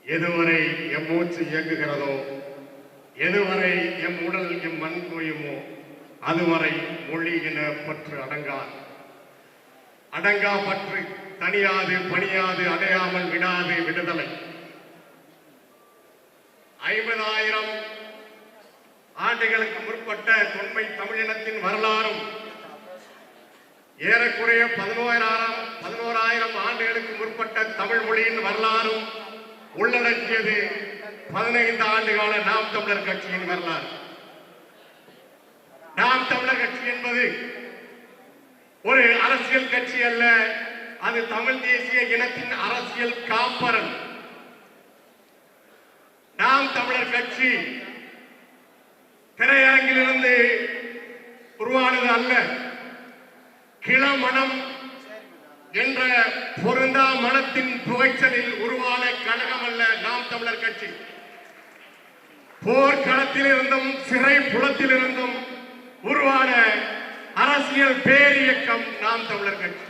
எதுவரை எம் மூச்சு இயங்குகிறதோ, எதுவரை எம் உடல் எம் மண் தோயுமோ, அதுவரை மொழி என பற்று அடங்காது. அடங்கா பற்று தனியாது பணியாது அடையாமல் விடாது விடுதலை. 50,000 ஆண்டுகளுக்கு முற்பட்ட தொன்மை தமிழினத்தின் வரலாறும் ஏறக்குறைய 11,000 ஆண்டுகளுக்கு முற்பட்ட தமிழ் மொழியின் வரலாறும் உள்ளடக்கியது 15 ஆண்டுகால நாம் தமிழர் கட்சியின் வரலாறு. நாம் தமிழர் கட்சி என்பது ஒரு அரசியல் கட்சி அல்ல, அது தமிழ் தேசிய இனத்தின் அரசியல் காப்பரன். நாம் தமிழர் கட்சி திரையரங்கிலிருந்து உருவானது அல்ல, கிளமணம் என்ற பொருந்தா மனத்தின் புகைச்சலில் உருவான கழகம் அல்ல நாம் தமிழர் கட்சி. போர்க்களத்தில் இருந்தும் சிறை புலத்தில் இருந்தும் உருவான அரசியல் பேரியக்கம் நாம் தமிழர் கட்சி.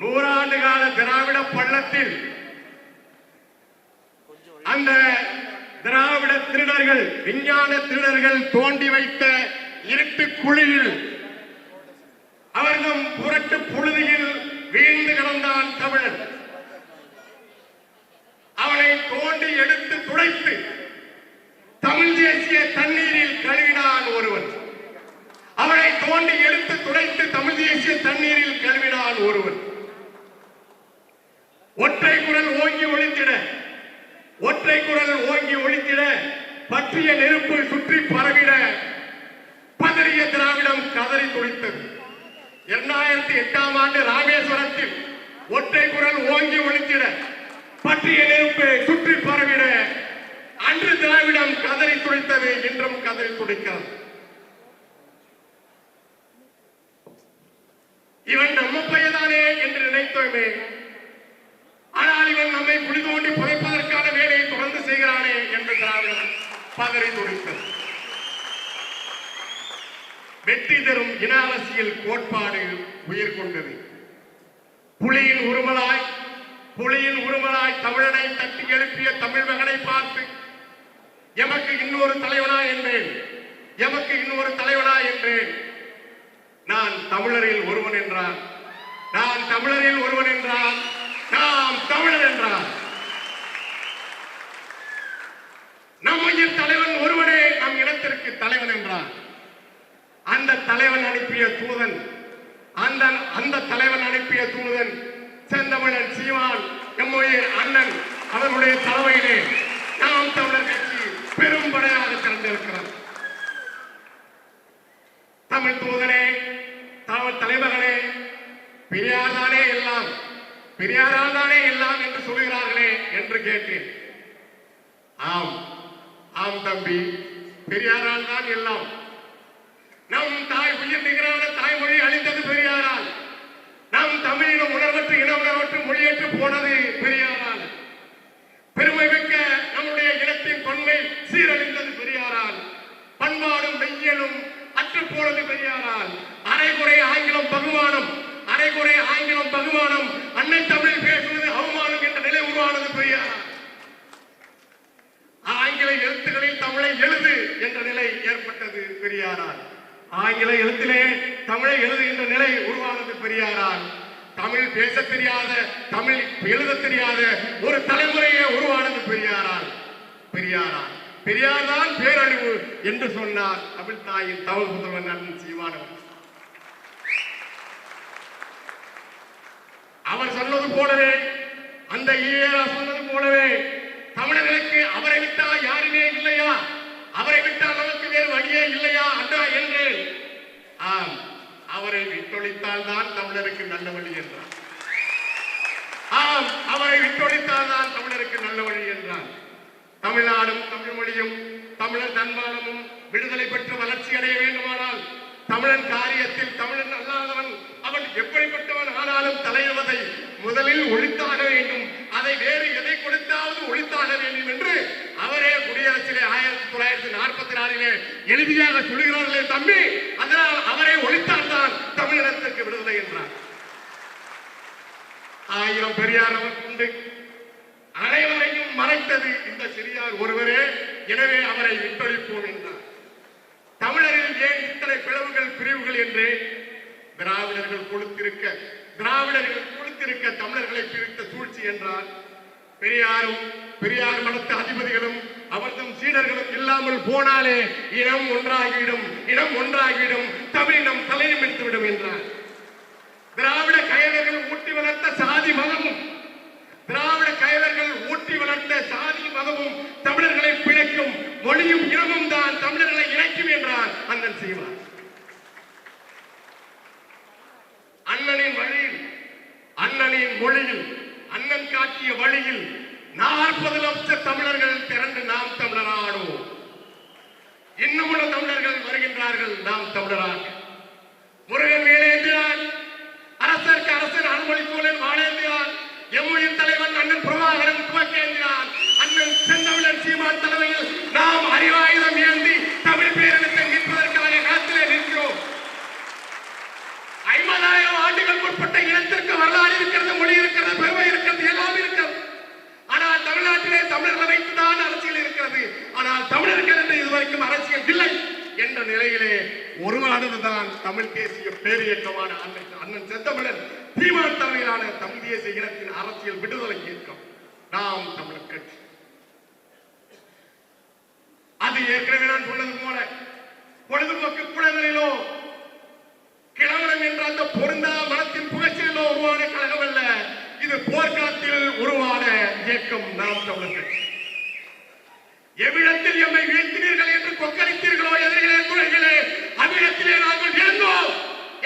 100 ஆண்டு கால திராவிட பள்ளத்தில் அந்த திராவிட திருடர்கள், விஞ்ஞான திருடர்கள் தோண்டி வைத்த இருட்டு குழியில், அவர்களும் புரட்டு புழுதியில் வீழ்ந்து கிடந்தான் தமிழன். அவனை தோண்டி எடுத்து துடைத்து தமிழ் தேசிய தண்ணீரில் கழுவினான் ஒருவன். அவனை தோண்டி எடுத்து துடைத்து தமிழ் தேசிய தண்ணீரில் கழுவினான் ஒருவன். ஒற்றை குரல் ஓங்கி ஒழித்திட, ஒற்றை குரல் ஓங்கி ஒழித்திட, பற்றிய நெருப்பு சுற்றி பரவிட பதறிய திராவிடம் கதறி துடித்தது. 2008ஆம் ஆண்டு ராமேஸ்வரத்தில் ஒற்றை குரல் ஓங்கி ஒழித்திட, பற்றிய நெருப்பு சுற்றி பரவிட அன்று திராவிடம் கதறி துடித்தது, இன்றும் கதறி துடிக்கிறது. இவன் நம்ம பையதானே என்று நினைத்தோமே, ஆனால் இவன் நம்மை குழி தோண்டி புதைப்பதற்கான வேலையை தொடர்ந்து செய்கிறானே என்று திராவிடம் பதறி துடித்தது. வெற்றி தரும் இன அரசியல் கோட்பாடு உயிர் கொண்டது. புலியின் உருமலாய் தமிழனை தட்டி எழுப்பிய தமிழ் மகனை பார்த்து எமக்கு இன்னொரு தலைவனா என்றேன், எமக்கு இன்னொரு தலைவனா என்றேன். நான் தமிழரில் ஒருவன் என்றான், நான் தமிழரில் ஒருவன் என்றான், நாம் தமிழர் என்றான். நம் உயிர் தலைவன் ஒருவனே நம் இனத்திற்கு தலைவன் என்றான். அந்த தலைவன் அனுப்பிய தூதன், அந்த தலைவன் அனுப்பிய தூதன் செந்தமிழன் சீமான் எம்முயிர் அண்ணன் அவர்களுடைய தலைமையிலே நாம் தமிழர் கட்சி பெரும்படையாக திறந்திருக்கிறது. தமிழ் தூதனே, தமிழ் தலைவர்களே, பெரியார் தானே எல்லாம், பெரியாரால் தானே எல்லாம் என்று சொல்கிறார்களே என்று கேட்டேன். ஆம், ஆம் தம்பி, பெரியாரால் தான் எல்லாம். நம் தாய் உயிர் நிகரான தாய்மொழி அழிந்தது பெரியாரால். நம் தமிழினம் உணர்வற்று இன உணர்வற்று மொழியற்று போனது பெரியாரால். பெருமை மிக்க நம்முடைய இனத்தின் பன்மை சீரழிந்தது பெரியாரால். பண்பாடும் மெய்யலும் அற்று போனது பெரியாரால். அரைகுறை ஆங்கிலம் பகுமானம், அரைகுறை ஆங்கிலம் பகுமானம், அன்னை தமிழ் பேசுவது அவமானம் என்ற நிலை உருவானது பெரியாரால். ஆங்கில எழுத்துக்களில் தமிழை எழுது என்ற நிலை ஏற்பட்டது பெரியாரால். ஆங்கில எழுத்திலே தமிழை எழுதுகின்ற நிலை உருவானது பெரியாரால். தமிழ் பேச தெரியாத, தமிழ் எழுத தெரியாத ஒரு தலைமுறையே உருவானது பெரியாரால். பெரியார் தான் பேரழிவு என்று சொன்னார் தமிழ் தாயின் தமிழ் முதல்வன் அண்ணன் சீமானவர். அவர் சொன்னது போலவே, அந்த ஈவேரா சொன்னது போலவே, தமிழர்களுக்கு அவரை விட்டால் யாருமே இல்லையா, அவரை விட்டால் நமக்கு வேறு வழியே இல்லையா அண்ணா என்று. ஆம், அவரை விட்டொழித்தால் தான் தமிழருக்கு நல்ல வழி என்றார். ஆம், அவரை விட்டொழித்தால் தான் தமிழருக்கு நல்ல வழி என்றார். தமிழ்நாடும் தமிழ் மொழியும் தமிழர் தன்மானமும் விடுதலை பெற்று வளர்ச்சி அடைய வேண்டுமானால் தமிழன் காரியத்தில் தமிழன் அல்லாதவன் அவன் எப்படிப்பட்டவன் ஆனாலும் தலையிடுவதை முதலில் ஒழித்தாக வேண்டும், அதை வேறு எதை கொடுத்தாவது ஒழித்தாக வேண்டும் என்று அவரே குடியரசிலே 1944 எழுதியாக சொல்கிறார்களே தம்பி. அதனால் அவரை ஒழித்தால் தான் தமிழினத்திற்கு விடுதலை என்றார். 1000 பெரியார் நமக்கு உண்டு, அனைவரையும் மறைத்தது இந்த சிறியார் ஒருவரே. எனவே அவரை விட்டொழிப்போம் என்றார். தமிழரில் ஏன் இத்தனை பிளவுகள் பிரிவுகள் என்று திராவிடர்கள் கொடுத்திருக்க தமிழர்களை பிரித்த சூழ்ச்சி என்றால் பெரியார் மடத்து அதிபதிகளும் அவர்தம் சீடர்களும் இல்லாமல் போனாலே இனம் ஒன்றாகிவிடும் தமிழினம் தலைநிமிர்த்துவிடும் என்றார். திராவிட கயவர்கள் ஊட்டி வளர்த்த சாதி மதமும் தமிழர்களை பிழைக்கும், மொழியும் இனமும் தான் தமிழர்களை இணைக்கும் என்றார் அண்ணன் சீமான். அண்ணனின் வழியில், அண்ணனின் மொழியில், அண்ணன் காட்டிய வழியில் 40 லட்சம் தமிழர்கள் திரண்டு நாம் தமிழராடுவோம். இன்னும் தமிழர்கள் வருகின்றார்கள் நாம் தமிழராக. முருகன் வேலேந்திரான், அரசருக்கு அரசன் அனுமதிக்கோலன் வாழேந்திரான், எம்முயின் தலைவன் அண்ணன் பிரபாகரன் துவக்கேந்திரான், அண்ணன் செந்தமிழன் சீமான் தலைமையில் நாம் அறிவாயுதம் ஏந்தி தமிழ் பேரினத்தை மீட்பதற்காக களத்திலே நிற்கிறோம். 50,000 ஆண்டுகள் முற்பட்ட இனத்திற்கு வரலாறு இருக்கிறது, மொழி இருக்கிறது, பெருமை இருக்கிறது, எல்லாம் இருக்கிறது. ஆனால் தமிழ்நாட்டிலே தமிழர்கள் வைத்துதான் அரசியல் இருக்கிறது. ஆனால் தமிழர்கள் என்று இதுவரைக்கும் அரசியல் இல்லை என்ற நிலையிலே ஒருவரானதுதான் தமிழ் தேசிய பேரியக்கமான அண்ணன் செந்தமிழன் சீமான் தலைமையிலான தமிழ் தேசிய இனத்தின் அரசியல் விடுதலை இயக்கம் நாம் தமிழர் கட்சி. அது ஏற்கனவே நான் சொன்னது போல பொழுதுபோக்கு குளங்களிலோ கிழவனம் என்ற அந்த பொருந்தா மனத்தின் புகழ்ச்சியிலோ உருவான கழகம் அல்ல. இது போர்க்காலத்தில் உருவான இயக்கம் நாம் தமிழர் கட்சி. எவ்விடத்தில் எம்மை வீழ்த்தினீர்கள் என்று கொக்கரித்தீர்களோ எதிரிகளே துறைகளே, அவ்விடத்திலே நாங்கள் எழுந்தோம்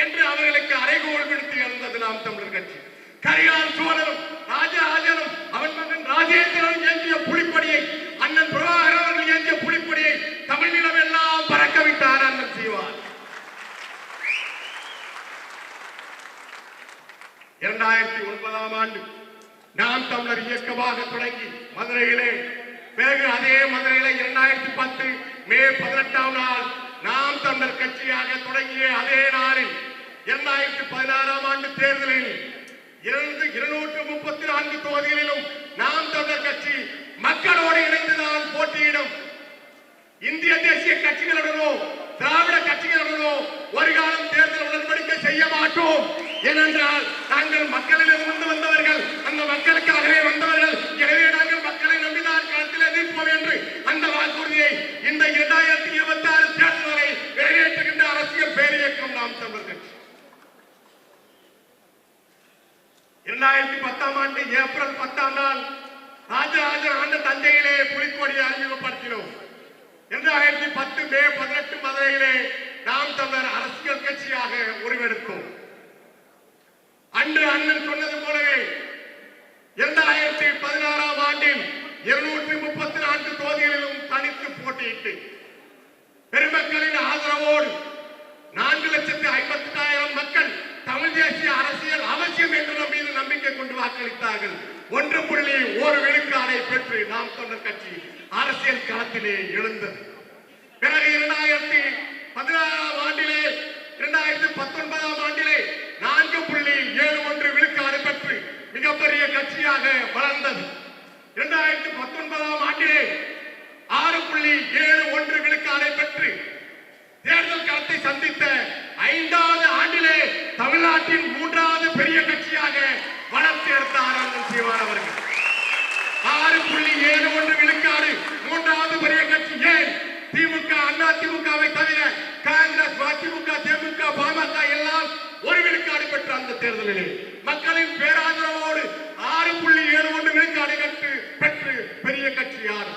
என்று அவர்களுக்கு அறைகோல் விடுத்து எழுந்தது நாம் தமிழர் கட்சி. கரிகால் சோழனும் ராஜராஜனும் அவன் மகன் ராஜேந்திரனும் ஏந்திய புலிப்படியை, அண்ணன் பிரபாகரன் அவர்கள் ஏந்திய புலிப்படியை தமிழ் நிலம் எல்லாம் பறக்க விட்டார் அண்ணன் சீமான். 2009ஆம் ஆண்டு நாம் தமிழர் இயக்கமாக தொடங்கி மதுரையிலே, பிறகு அதே மதுரையிலே 2010 மே 18ஆம் நாள் நாம் தமிழர் கட்சியாக தொடங்கிய அதே நாளில் 2016ஆம் ஆண்டு தேர்தலில் 234 தொகுதிகளிலும் நாம் தமிழர் கட்சி மக்களோடு இணைந்துதான் போட்டியிடும். இந்திய தேசிய கட்சிகளுடனோ திராவிட கட்சிகளுடனோ ஒரு காலம் தேர்தல் உடன்படிக்கை செய்ய மாட்டோம். ஏனென்றால் நாங்கள் மக்களிலிருந்து வந்தவர்கள், அந்த மக்களுக்காகவே வந்தவர்கள். எனவே நாங்கள் மக்களை நம்பிதான் களத்தில் நிற்போம் என்று அந்த வாக்குறுதியை இந்த 2026 தேர்தலை நிறைவேற்றுகின்ற அரசியல் பேரியக்கம் நாம் தமிழர் கட்சி. 2010ஆம் ஆண்டு ஏப்ரல் 10ஆம் நாள் ராஜராஜன் ஆண்ட தஞ்சையிலே புலிக்கொடியை அறிமுகப்படுத்தினோம். 2010 மே 18 மதுரையிலே நாம் தமிழர் அரசியல் கட்சியாக உருவெடுத்தோம். அன்று அண்ணன் சொன்னது போலவே 2016ஆம் ஆண்டில் 234 தொகுதிகளிலும் தனித்து போட்டியிட்டு பெருமக்களின் ஆதரவோடு 4,58,000 மக்கள் தமிழ் தேசிய அரசியல் அவசியம் என்று நம் மீது நம்பிக்கை கொண்டு வாக்களித்தார்கள். 1.1 விழுக்காடை பெற்று நாம் தமிழர் கட்சி அரசியல் களத்திலே எழுந்தது. பிறகு 2016ஆம் ஆண்டிலே 2019ஆம் ஆண்டிலே 4.71 விழுக்காடு பெற்று மிகப்பெரிய கட்சியாக வளர்ந்தது. 2019ஆம் ஆண்டிலே 6.71 விழுக்காடை பெற்று தேர்தல் களத்தை சந்தித்த 5வது ஆண்டிலே தமிழ்நாட்டின் 3வது பெரிய கட்சியாக வளர்ச்சி எடுத்தார் அண்ணன் சீமான் அவர்கள். 6.71 விழுக்காடு 3வது பெரிய கட்சி. ஏன் திமுக, அதிமுகவை தவிர காங்கிரஸ், மதிமுக, தேமுக, பாமக எல்லாம் 1 விழுக்காடு பெற்ற அந்த தேர்தலிலே மக்களின் பேராதரவோடு 6.71 விழுக்காடு பெற்று பெரிய கட்சி யார்?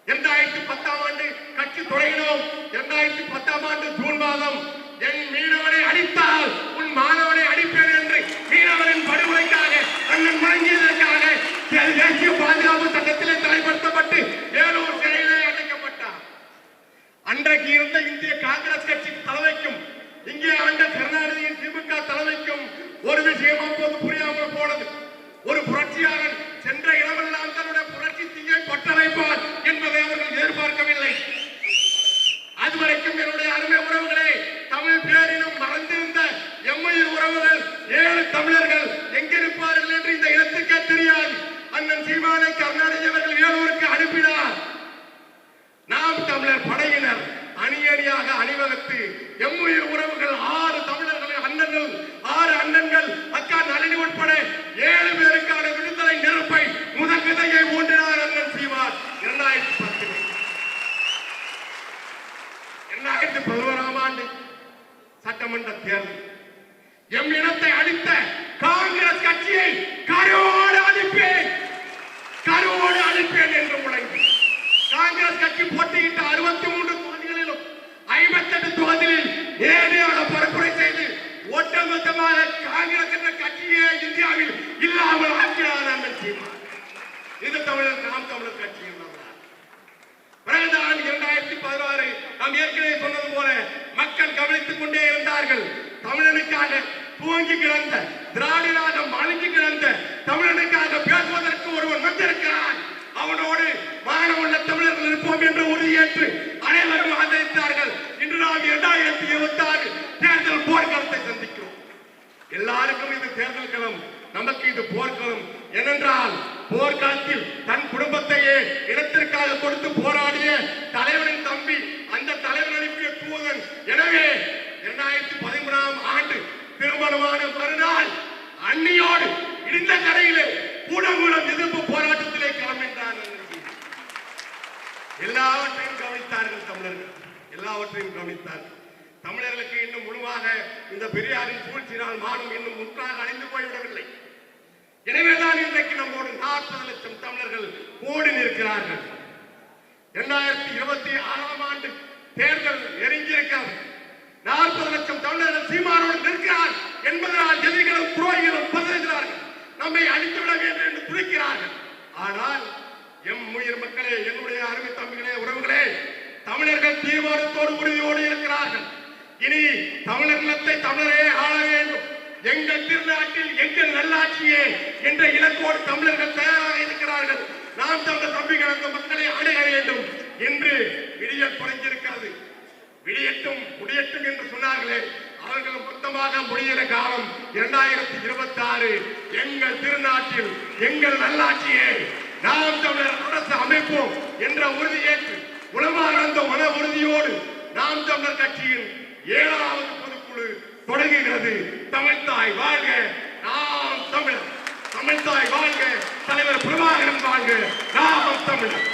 2010ஆம் ஆண்டு கட்சி தொடங்கினோம். 2010ஆம் ஆண்டு ஜூன் மாதம் என் மீனவனை அடித்தால் உன் மாணவனை அடிப்பேன் என்று மீனவரின் படுகொலைக்காக அண்ணன் முழங்கியதற்காக தேசிய பாதுகாப்பு சட்டத்திலே தலைப்படுத்தப்பட்டு வேலூர் சிறையிலே அடைக்கப்பட்டார். அன்றைக்கு இருந்த இந்திய காங்கிரஸ் கட்சி தலைமைக்கும் இங்கே ஆண்ட கருணாநிதியின் திமுக தலைமைக்கும் ஒரு விஷயம் அப்போது புரியாமல் போனது. ஒரு புரட்சியாளன் சென்ற இடமெல்லாம் தன்னுடைய புரட்சி தீயை பற்ற வைப்பார் என்பதை அவர்கள் எதிர்பார்க்கவில்லை. அதுவரைக்கும் என்னுடைய அருமை உறவுகளே, தமிழ் பேரினம் மறந்திருந்த எம்முயிர் உறவுகள் 7 தமிழர்கள் எங்கிருப்பார்கள் என்று இந்த இடத்துக்கே தெரியாது. அண்ணன் சீமானை கருணாநிதி அவர்கள் வேலூருக்கு அனுப்பினார். நாம் தமிழர் படையினர் அணி அணியாக அணிவகுத்து எம்முயிர் உறவுகள் 6 தமிழர்கள் அண்ணன்கள் 6 அண்ணன்கள் அக்கா நளினி உட்பட 7 பேருக்கான விடுதலை நெருப்பை முதல் விதையை ஊன்றினார் அண்ணன் சீமான். 2011ஆம் ஆண்டு சட்டமன்ற தேர்தல் எம் இனத்தை அழித்த காங்கிரஸ் கட்சியை கருவோடு அழிப்பேன் என்று முழங்கி காங்கிரஸ் கட்சி போட்டியிட்ட 63 தொகுதிகளிலும் 58 தொகுதிகளில் நேரடியாக பரப்புரை செய்து ஒட்டுமொத்தமாக காங்கிரஸ் என்ற கட்சியே இந்தியாவில் இல்லாமல் ஆக்கினார் அண்ணன் சீமான். இது நாம் தமிழர் கட்சியில் பிறகுதான் 2016 நாம் ஏற்கனவே சொன்னது போல மக்கள் கவனித்துக் கொண்டே இருந்தார்கள். தமிழனுக்காக துவங்கி கிடந்த திராவிடராக மழுங்கி கிடந்த தமிழனுக்காக பேசுவதற்கு ஒருவன் வந்திருக்கிறான், அவனோடு மானமுள்ள தமிழர்கள் இருப்போம் என்று உறுதியேற்று அனைவரும் ஆதரித்தார்கள். இன்று நாம் 2026 தேர்தல் போர்க்களத்தை சந்திக்கிறோம். எல்லாருக்கும் இது தேர்தல் களம், நமக்கு இது போர்க்களம். ஏனென்றால் போர்க்களத்தில் தன் குடும்பத்தையே இடத்திற்காக கொடுத்து போராடிய தலைவனின் தம்பி அந்த தலைவர் அனுப்பிய தூதன். எனவே 2013ஆம் ஆண்டு திருமணமான மறுநாள் அன்னியோடு இடிந்த கரையிலே கூடங்குளம் எதிர்ப்பு போராட்டத்திலே கிளம்பினார். எல்லாவற்றையும் கவனித்தார்கள் தமிழர்கள், எல்லாவற்றையும் கவனித்தார்கள். தமிழர்களுக்கு இன்னும் முழுவாக இந்த பெரியாரின் சூழ்ச்சினால் மானம் இன்னும் முற்றாக அழிந்து போய்விடவில்லை. எனவேதான் இன்றைக்கு நம்மோடு 40 லட்சம் தமிழர்கள் கூடி நிற்கிறார்கள். 2026ஆம் ஆண்டு தேர்தல் நெருங்கியிருக்கிறது. 40 லட்சம் தமிழர்கள் சீமானோடு நிற்கிறார் என்பதனால் எதிரிகளும் துரோகிகளும் பதறுகிறார்கள், நம்மை அழித்துவிட வேண்டும் என்று துடிக்கிறார்கள். ஆனால் எம் உயிர் மக்களே, என்னுடைய அருமை தம்பிகளே, உறவுகளே, தமிழர்கள் தீவிரத்தோடு உறுதியோடு இருக்கிறார்கள். இனி தமிழர் நிலத்தை தமிழரே ஆள வேண்டும், எங்கள் திருநாட்டில் எங்கள் நல்லாட்சியே என்ற இலக்கோடு தமிழர்கள் தயாராக இருக்கிறார்கள். நாம் தமிழர் தம்பிகள் அந்த மக்களை அணுக வேண்டும் என்று விடியல் தொடங்கியிருக்கிறது. விடியட்டும் முடியட்டும் என்று சொன்னார்களே, அவர்கள் மொத்தமாக முடிகிற காலம் 2026. எங்கள் திருநாட்டில் எங்கள் நல்லாட்சியை நாம் தமிழர் அரசு அமைப்போம் என்ற உறுதியேற்று உளமார்ந்த மன உறுதியோடு நாம் தமிழர் கட்சியின் 7வது பொதுக்குழு தொடங்குகிறது. தமிழ்தாய் வாழ்க, நாம் தமிழர். தமிழ்தாய் வாழ்க, தலைவர் பிரபாகரன் வாழ்க, நாம் தமிழர்.